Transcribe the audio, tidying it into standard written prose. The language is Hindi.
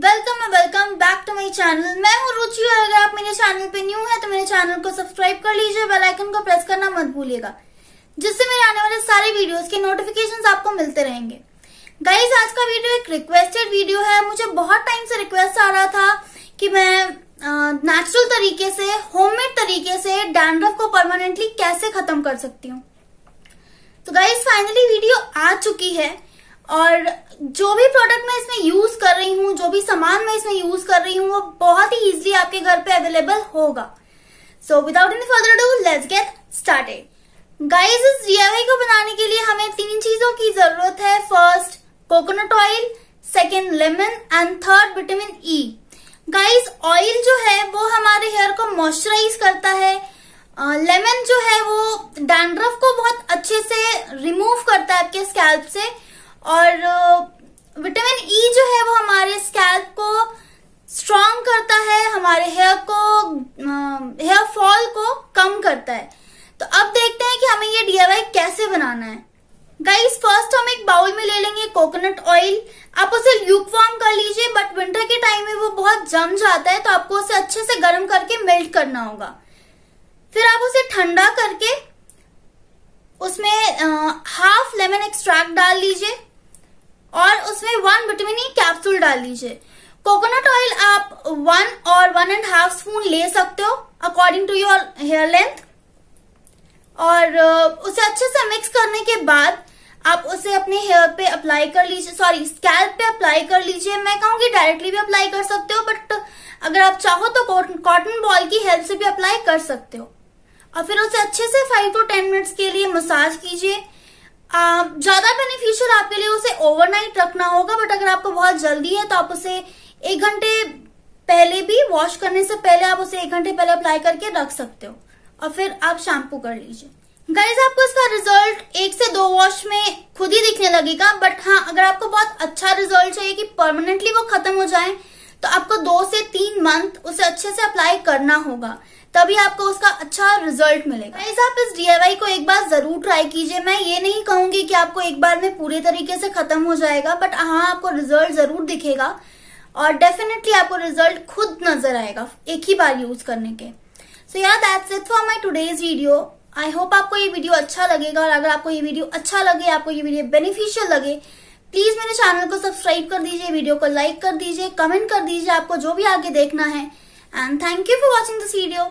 Welcome back to my channel. मैं हूँ रुचि और अगर आप मेरे चैनल पे न्यू है तो मेरे चैनल को सब्सक्राइब कर लीजिए, बेल आइकन को प्रेस करना मत भूलिएगा, जिससे मेरे आने वाले सारे वीडियोस के नोटिफिकेशंस आपको मिलते रहेंगे। गाइज, आज का वीडियो एक रिक्वेस्टेड वीडियो है। मुझे बहुत टाइम से रिक्वेस्ट आ रहा था कि मैं नेचुरल तरीके से, होममेड तरीके से डैंड्रफ को परमानेंटली कैसे खत्म कर सकती हूँ। तो गाइज, फाइनली वीडियो आ चुकी है और जो भी प्रोडक्ट मैं इसमें यूज कर रही हूँ, जो भी सामान मैं इसमें यूज कर रही हूँ, वो बहुत ही इजीली आपके घर पे अवेलेबल होगा। So without any further ado, let's get started. Guys, इस DIY को बनाने के लिए हमें 3 चीजों की जरूरत है। First, coconut oil, second lemon and third vitamin E। Guys, oil जो है वो हमारे हेयर को मॉइस्चराइज करता है। लेमन जो है वो डैंड्रफ को बहुत अच्छे से रिमूव करता है आपके स्कैल्प से, और विटामिन E जो है वो हमारे स्कैल्प को स्ट्रॉन्ग करता है, हमारे हेयर फॉल को कम करता है। तो अब देखते हैं कि हमें ये DIY कैसे बनाना है। गाइस, फर्स्ट हम एक बाउल में ले लेंगे कोकोनट ऑयल। आप उसे ल्यूकवार्म कर लीजिए, बट विंटर के टाइम में वो बहुत जम जाता है, तो आपको उसे अच्छे से गर्म करके मेल्ट करना होगा। फिर आप उसे ठंडा करके उसमें हाफ लेमन एक्सट्रैक्ट डाल लीजिए और उसमें 1 विटामिन E कैप्सूल डाल लीजिए। कोकोनट ऑयल आप 1 और 1.5 स्पून ले सकते हो according to your hair length, और उसे अच्छे से मिक्स करने के बाद आप उसे अपने हेयर पे अप्लाई कर लीजिए, सॉरी स्कैल्प पे अप्लाई कर लीजिए। मैं कहूंगी डायरेक्टली भी अप्लाई कर सकते हो, बट अगर आप चाहो तो कॉटन बॉल की हेल्प से भी अप्लाई कर सकते हो। और फिर उसे अच्छे से 5 to 10 मिनट्स के लिए मसाज कीजिए। ज्यादा बेनिफिशियल आपके लिए उसे ओवरनाइट रखना होगा, बट अगर आपको बहुत जल्दी है तो आप उसे 1 घंटे पहले भी, वॉश करने से पहले आप उसे 1 घंटे पहले अप्लाई करके रख सकते हो और फिर आप शैम्पू कर लीजिए। गाइज, आपको इसका रिजल्ट 1 से 2 वॉश में खुद ही दिखने लगेगा, बट हाँ, अगर आपको बहुत अच्छा रिजल्ट चाहिए कि परमानेंटली वो खत्म हो जाए, तो आपको 2 से 3 मंथ उसे अच्छे से अप्लाई करना होगा, तभी आपको उसका अच्छा रिजल्ट मिलेगा। गाइस, आप इस DIY को एक बार जरूर ट्राई कीजिए। मैं ये नहीं कहूंगी कि आपको एक बार में पूरे तरीके से खत्म हो जाएगा, बट हाँ, आपको रिजल्ट जरूर दिखेगा और डेफिनेटली आपको रिजल्ट खुद नजर आएगा एक ही बार यूज करने के। सो यार, that's it for my today's video. I hope आपको ये वीडियो अच्छा लगेगा, और अगर आपको ये वीडियो अच्छा लगे, आपको ये वीडियो बेनिफिशियल लगे, प्लीज मेरे चैनल को सब्सक्राइब कर दीजिए, वीडियो को लाइक कर दीजिए, कमेंट कर दीजिए आपको जो भी आगे देखना है। And thank you for watching this video.